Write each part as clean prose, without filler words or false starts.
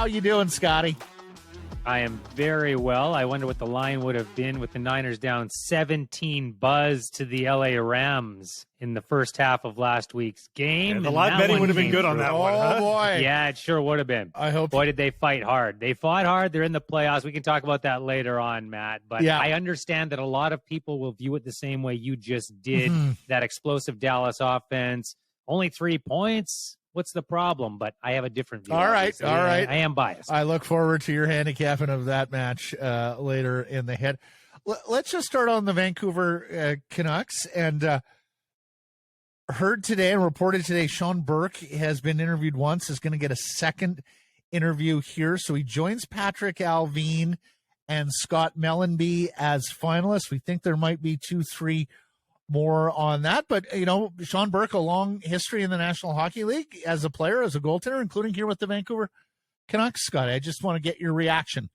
How you doing, Scotty? I am very well. I wonder what the line would have been with the Niners down 17 buzz to the LA Rams in the first half of last week's game. Yeah, the live betting would have been good on that one. Oh, boy. Yeah, it sure would have been. I hope. Boy, did they fight hard. They fought hard. They're in the playoffs. We can talk about that later on, Matt. But Yeah. I understand that a lot of people will view it the same way you just did. That explosive Dallas offense. Only 3 points. What's the problem? But I have a different view. All right. I am biased. I look forward to your handicapping of that match later in the head. Let's just start on the Vancouver Canucks. And heard today and reported today, Sean Burke has been interviewed once, is going to get a second interview here. So he joins Patrik Allvin and Scott Mellanby as finalists. We think there might be 2-3 more on that. But, you know, Sean Burke, a long history in the National Hockey League as a player, as a goaltender, including here with the Vancouver Canucks. Scott, I just want to get your reaction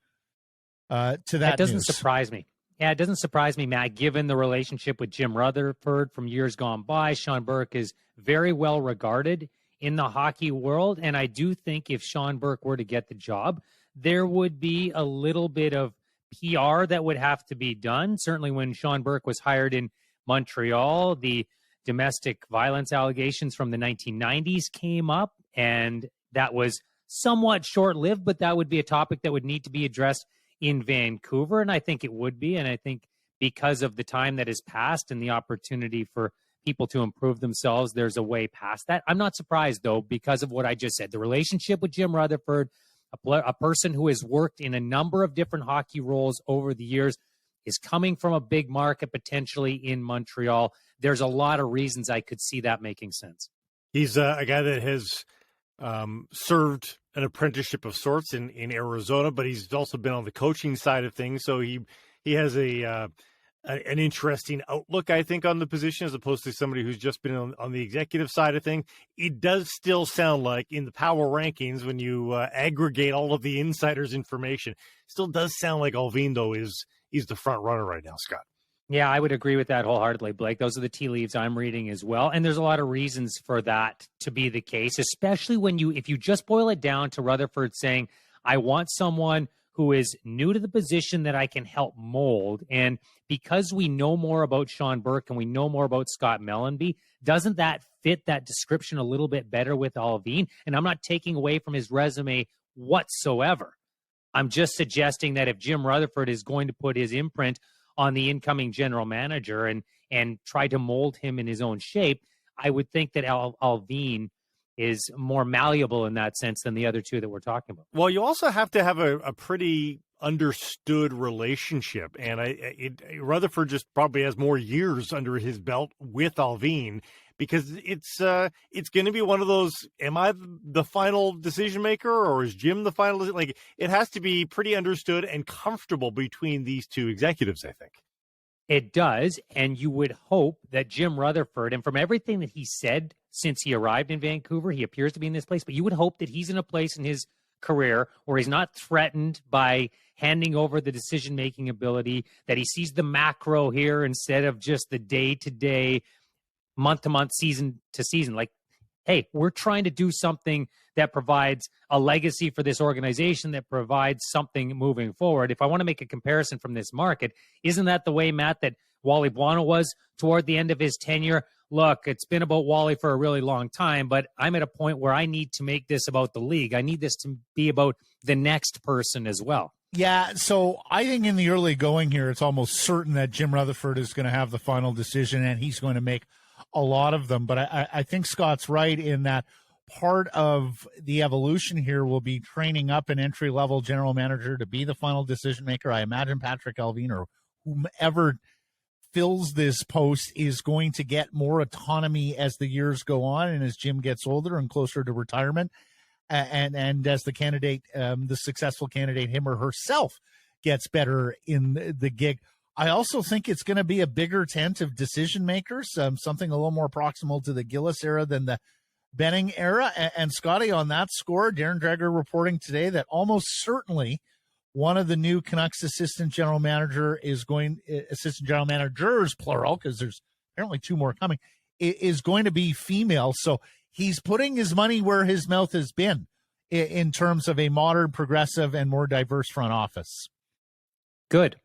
to that. That doesn't news. surprise me. Yeah, it doesn't surprise me, Matt, given the relationship with Jim Rutherford from years gone by. Sean Burke is very well regarded in the hockey world. And I do think if Sean Burke were to get the job, there would be a little bit of PR that would have to be done. Certainly when Sean Burke was hired in Montreal, the domestic violence allegations from the 1990s came up, and that was somewhat short-lived, but that would be a topic that would need to be addressed in Vancouver, and I think it would be. And I think because of the time that has passed and the opportunity for people to improve themselves, there's a way past that. I'm not surprised, though, because of what I just said. The relationship with Jim Rutherford, a person who has worked in a number of different hockey roles over the years, is coming from a big market potentially in Montreal. There's a lot of reasons I could see that making sense. He's a guy that has served an apprenticeship of sorts in Arizona, but he's also been on the coaching side of things. So he has an interesting outlook, I think, on the position as opposed to somebody who's just been on the executive side of things. It does still sound like in the power rankings, when you aggregate all of the insiders' information, still does sound like Allvin, though, he's the front runner right now, Scott. Yeah, I would agree with that wholeheartedly, Blake. Those are the tea leaves I'm reading as well. And there's a lot of reasons for that to be the case, especially if you just boil it down to Rutherford saying, I want someone who is new to the position that I can help mold. And because we know more about Sean Burke and we know more about Scott Mellanby, doesn't that fit that description a little bit better with Allvin? And I'm not taking away from his resume whatsoever. I'm just suggesting that if Jim Rutherford is going to put his imprint on the incoming general manager and try to mold him in his own shape, I would think that Allvin is more malleable in that sense than the other two that we're talking about. Well, you also have to have a pretty understood relationship, and Rutherford just probably has more years under his belt with Allvin, because it's going to be one of those, am I the final decision maker or is Jim the final? Like, it has to be pretty understood and comfortable between these two executives, I think. It does, and you would hope that Jim Rutherford, and from everything that he said since he arrived in Vancouver, he appears to be in this place, but you would hope that he's in a place in his career where he's not threatened by handing over the decision-making ability, that he sees the macro here instead of just the day-to-day, month-to-month, season-to-season. Like, hey, we're trying to do something that provides a legacy for this organization, that provides something moving forward. If I want to make a comparison from this market, isn't that the way, Matt, that Wally Buono was toward the end of his tenure? Look, it's been about Wally for a really long time, but I'm at a point where I need to make this about the league. I need this to be about the next person as well. Yeah, so I think in the early going here, it's almost certain that Jim Rutherford is going to have the final decision, and he's going to make a lot of them. But I think Scott's right in that part of the evolution here will be training up an entry-level general manager to be the final decision maker. I imagine Patrik Allvin or whomever fills this post is going to get more autonomy as the years go on and as Jim gets older and closer to retirement, and as the candidate, the successful candidate, him or herself, gets better in the gig. I also think it's going to be a bigger tent of decision makers, something a little more proximal to the Gillis era than the Benning era. And Scotty, on that score, Darren Dreger reporting today that almost certainly one of the new Canucks assistant general managers, plural, because there's apparently two more coming, is going to be female. So he's putting his money where his mouth has been in terms of a modern, progressive, and more diverse front office. Good.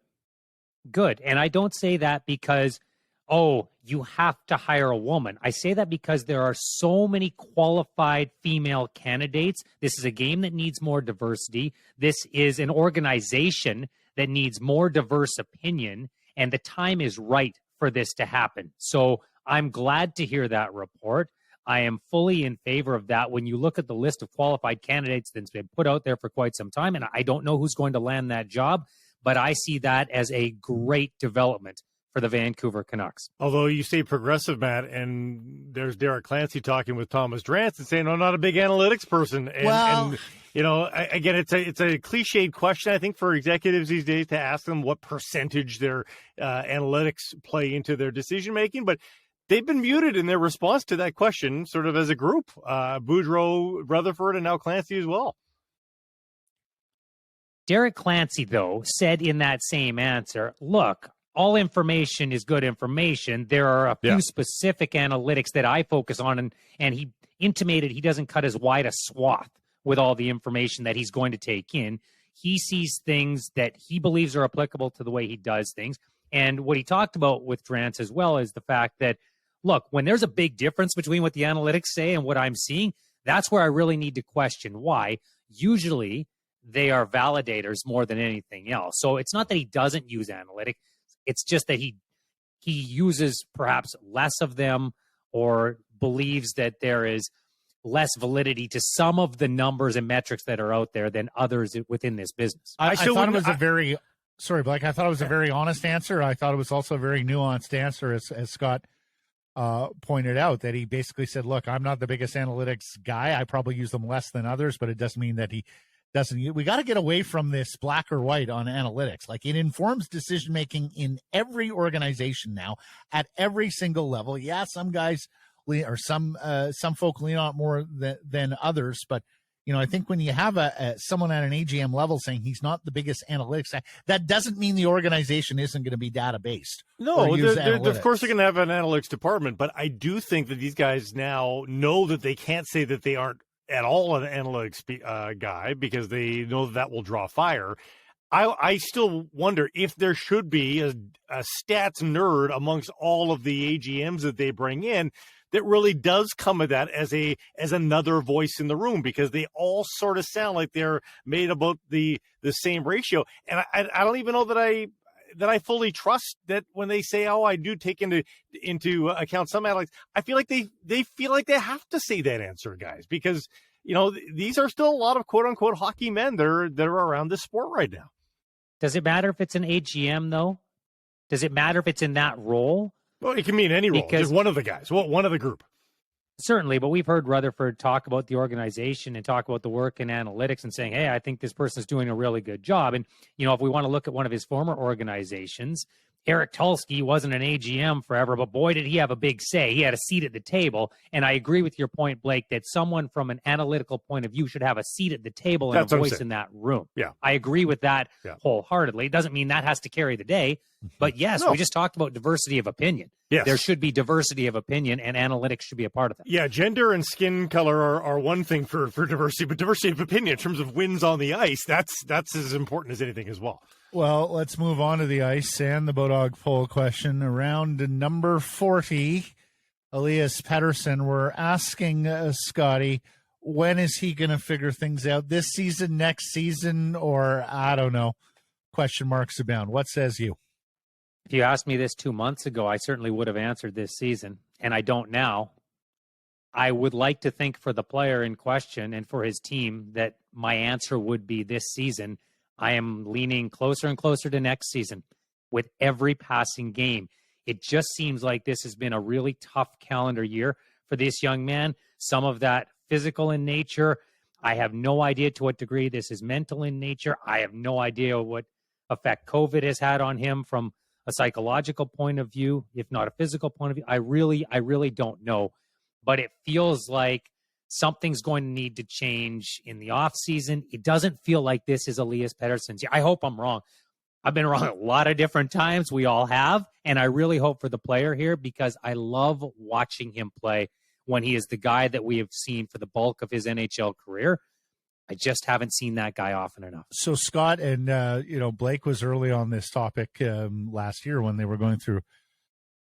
And I don't say that because, oh, you have to hire a woman. I say that because there are so many qualified female candidates. This is a game that needs more diversity. This is an organization that needs more diverse opinion, and the time is right for this to happen. So I'm glad to hear that report. I am fully in favor of that. When you look at the list of qualified candidates that's been put out there for quite some time, and I don't know who's going to land that job, but I see that as a great development for the Vancouver Canucks. Although you say progressive, Matt, and there's Derek Clancy talking with Thomas Drance and saying, "I'm not a big analytics person." And you know, again, it's a cliched question, I think, for executives these days to ask them what percentage their analytics play into their decision making, but they've been muted in their response to that question, sort of as a group. Boudreau, Rutherford, and now Clancy as well. Derek Clancy, though, said in that same answer, look, all information is good information. There are a few specific analytics that I focus on, and he intimated he doesn't cut as wide a swath with all the information that he's going to take in. He sees things that he believes are applicable to the way he does things. And what he talked about with Drance as well is the fact that, look, when there's a big difference between what the analytics say and what I'm seeing, that's where I really need to question why. Usually they are validators more than anything else. So it's not that he doesn't use analytics. It's just that he uses perhaps less of them, or believes that there is less validity to some of the numbers and metrics that are out there than others within this business. I thought it was a very honest answer. I thought it was also a very nuanced answer, as Scott pointed out, that he basically said, look, I'm not the biggest analytics guy. I probably use them less than others, but it doesn't mean that he doesn't. We got to get away from this black or white on analytics. Like, it informs decision making in every organization now at every single level. Yeah, some guys or some folk lean on it more than others, but you know, I think when you have someone at an AGM level saying he's not the biggest analytics guy, that doesn't mean the organization isn't going to be data based. No, of course they're going to have an analytics department, but I do think that these guys now know that they can't say that they aren't at all an analytics guy, because they know that will draw fire. I still wonder if there should be a stats nerd amongst all of the AGMs that they bring in that really does come of that as another voice in the room, because they all sort of sound like they're made about the same ratio. And I don't even know that I fully trust that when they say, oh, I do take into account some analytics. I feel like they feel like they have to say that answer, guys, because you know, these are still a lot of quote unquote hockey men that are around this sport right now. Does it matter if it's an AGM though? Does it matter if it's in that role? Well, it can mean any role. Just one of the guys, one of the group. Certainly, but we've heard Rutherford talk about the organization and talk about the work in analytics and saying, hey, I think this person's doing a really good job. And, you know, if we want to look at one of his former organizations, Eric Tulsky wasn't an AGM forever, but boy, did he have a big say. He had a seat at the table. And I agree with your point, Blake, that someone from an analytical point of view should have a seat at the table and a voice in that room. Yeah. I agree with that wholeheartedly. It doesn't mean that has to carry the day. But yes, we just talked about diversity of opinion. Yes. There should be diversity of opinion, and analytics should be a part of that. Yeah, gender and skin color are one thing for diversity, but diversity of opinion in terms of wins on the ice, that's as important as anything as well. Well, let's move on to the ice and the Bodog poll question. Around number 40, Elias Pettersson, we're asking Scotty, when is he going to figure things out? This season, next season, or I don't know? Question marks abound. What says you? If you asked me this 2 months ago, I certainly would have answered this season, and I don't now. I would like to think for the player in question and for his team that my answer would be this season. I am leaning closer and closer to next season with every passing game. It just seems like this has been a really tough calendar year for this young man. Some of that physical in nature. I have no idea to what degree this is mental in nature. I have no idea what effect COVID has had on him from a psychological point of view, if not a physical point of view. I really don't know. But it feels like something's going to need to change in the offseason. It doesn't feel like this is Elias Pettersson's year. I hope I'm wrong. I've been wrong a lot of different times. We all have. And I really hope for the player here, because I love watching him play when he is the guy that we have seen for the bulk of his NHL career. I just haven't seen that guy often enough. So Scott and Blake was early on this topic last year when they were going through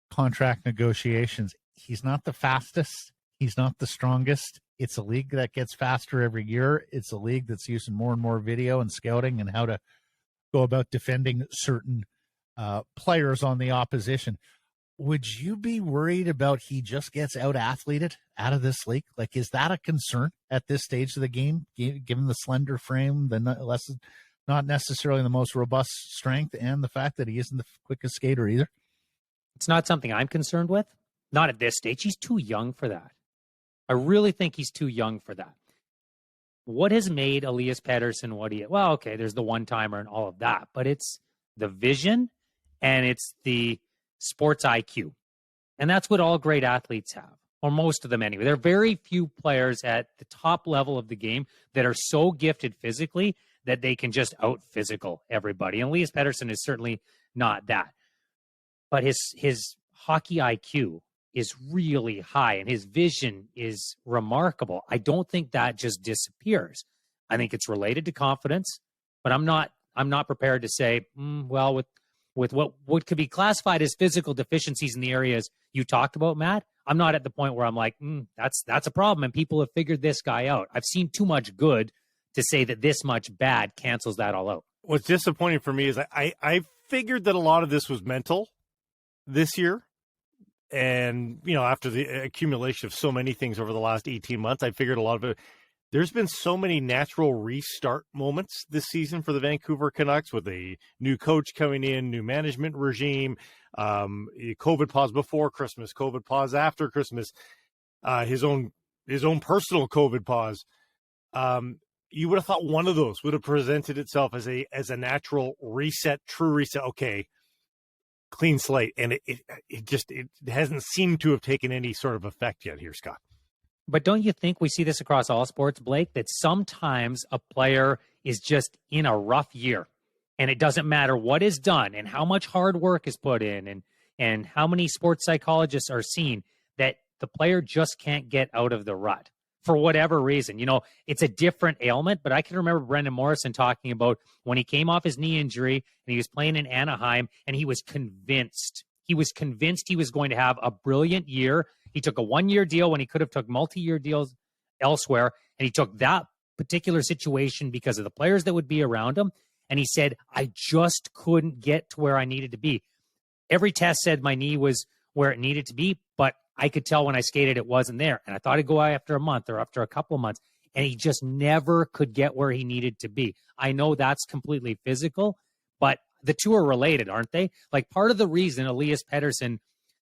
contract negotiations. He's not the fastest. He's not the strongest. It's a league that gets faster every year. It's a league that's using more and more video and scouting and how to go about defending certain players on the opposition. Would you be worried about he just gets out-athleted out of this league? Like, is that a concern at this stage of the game, given the slender frame, not necessarily the most robust strength, and the fact that he isn't the quickest skater either? It's not something I'm concerned with. Not at this stage. He's too young for that. I really think he's too young for that. What has made Elias Pettersson what he is? Well, okay, there's the one-timer and all of that, but it's the vision and it's the sports IQ. And that's what all great athletes have, or most of them anyway. There are very few players at the top level of the game that are so gifted physically that they can just out-physical everybody. And Elias Pettersson is certainly not that. But his hockey IQ is really high, and his vision is remarkable. I don't think that just disappears. I think it's related to confidence, but I'm not prepared to say, with what could be classified as physical deficiencies in the areas you talked about, Matt, I'm not at the point where I'm like, that's a problem, and people have figured this guy out. I've seen too much good to say that this much bad cancels that all out. What's disappointing for me is I figured that a lot of this was mental this year. And, after the accumulation of so many things over the last 18 months, I figured a lot of it. There's been so many natural restart moments this season for the Vancouver Canucks with a new coach coming in, new management regime, COVID pause before Christmas, COVID pause after Christmas, his own personal COVID pause. You would have thought one of those would have presented itself as a natural reset, true reset. Okay, clean slate, and it hasn't seemed to have taken any sort of effect yet here, Scott. But don't you think we see this across all sports, Blake, that sometimes a player is just in a rough year, and it doesn't matter what is done and how much hard work is put in and how many sports psychologists are seen, that the player just can't get out of the rut for whatever reason. It's a different ailment, but I can remember Brendan Morrison talking about when he came off his knee injury and he was playing in Anaheim, and he was convinced he was going to have a brilliant year. He took a one-year deal when he could have took multi-year deals elsewhere, and he took that particular situation because of the players that would be around him. And he said, I just couldn't get to where I needed to be. Every test said my knee was where it needed to be, but I could tell when I skated it wasn't there. And I thought it'd go after a month or after a couple of months, and he just never could get where he needed to be. I know that's completely physical, but the two are related, aren't they? Like, part of the reason Elias Pettersson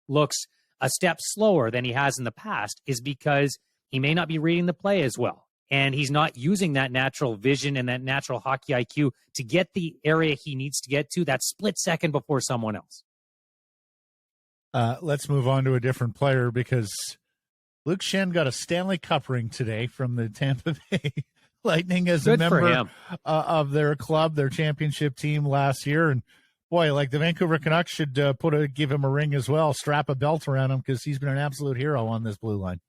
looks a step slower than he has in the past is because he may not be reading the play as well. And he's not using that natural vision and that natural hockey IQ to get the area he needs to get to that split second before someone else. Let's move on to a different player, because Luke Schenn got a Stanley Cup ring today from the Tampa Bay Lightning as Good a member of their club, their championship team last year. And boy, like, the Vancouver Canucks should give him a ring as well, strap a belt around him, because he's been an absolute hero on this blue line.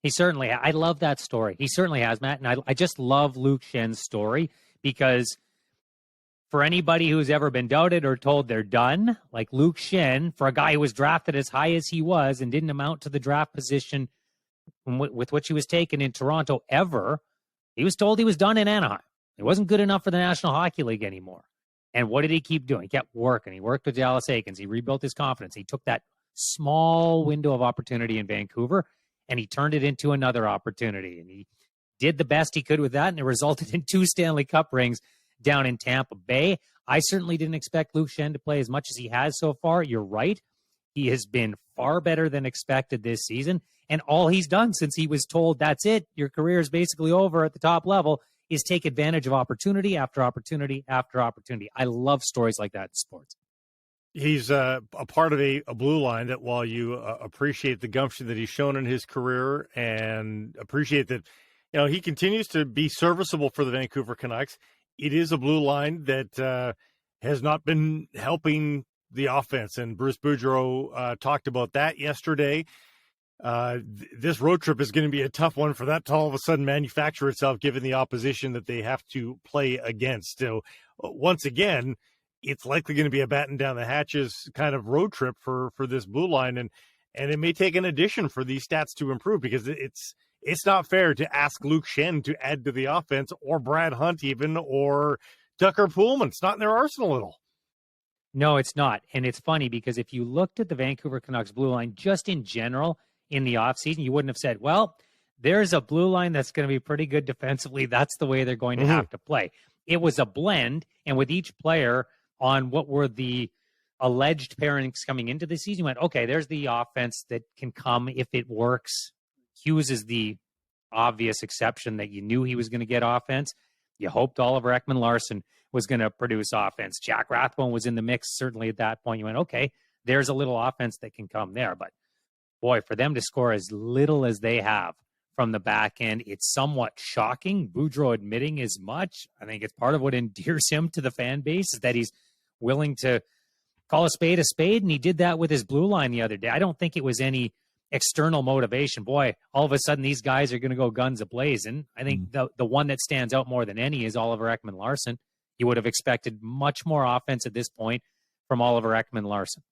He certainly, I love that story. He certainly has, Matt. And I just love Luke Schenn's story, because for anybody who's ever been doubted or told they're done, like Luke Schenn, for a guy who was drafted as high as he was and didn't amount to the draft position with which he was taken in Toronto ever, he was told he was done in Anaheim. He wasn't good enough for the National Hockey League anymore. And what did he keep doing? He kept working. He worked with Dallas Eakins. He rebuilt his confidence. He took that small window of opportunity in Vancouver, and he turned it into another opportunity. And he did the best he could with that, and it resulted in 2 Stanley Cup rings down in Tampa Bay. I certainly didn't expect Luke Schenn to play as much as he has so far. You're right. He has been far better than expected this season. And all he's done since he was told, that's it, your career is basically over at the top level, is take advantage of opportunity after opportunity after opportunity. I love stories like that in sports. He's a part of a blue line that, while you appreciate the gumption that he's shown in his career and appreciate that, he continues to be serviceable for the Vancouver Canucks, it is a blue line that has not been helping the offense. And Bruce Boudreau talked about that yesterday. this road trip is going to be a tough one for that to all of a sudden manufacture itself, given the opposition that they have to play against. So once again, it's likely going to be a batten down the hatches kind of road trip for this blue line. And it may take an addition for these stats to improve, because it's not fair to ask Luke Schenn to add to the offense, or Brad Hunt even, or Tucker Poolman. It's not in their arsenal at all. No, it's not. And it's funny because if you looked at the Vancouver Canucks blue line just in general in the offseason, you wouldn't have said, well, there's a blue line that's going to be pretty good defensively. That's the way they're going to have to play. It was a blend, and with each player on what were the alleged pairings coming into the season, you went, okay, there's the offense that can come if it works. Hughes is the obvious exception that you knew he was going to get offense. You hoped Oliver Ekman-Larsson was going to produce offense. Jack Rathbone was in the mix, certainly at that point. You went, okay, there's a little offense that can come there. But boy, for them to score as little as they have from the back end, it's somewhat shocking. Boudreau admitting as much. I think it's part of what endears him to the fan base, is that he's willing to call a spade, and he did that with his blue line the other day. I don't think it was any external motivation. Boy, all of a sudden these guys are going to go guns a-blazing. I think the one that stands out more than any is Oliver Ekman-Larsson. You would have expected much more offense at this point from Oliver Ekman-Larsson.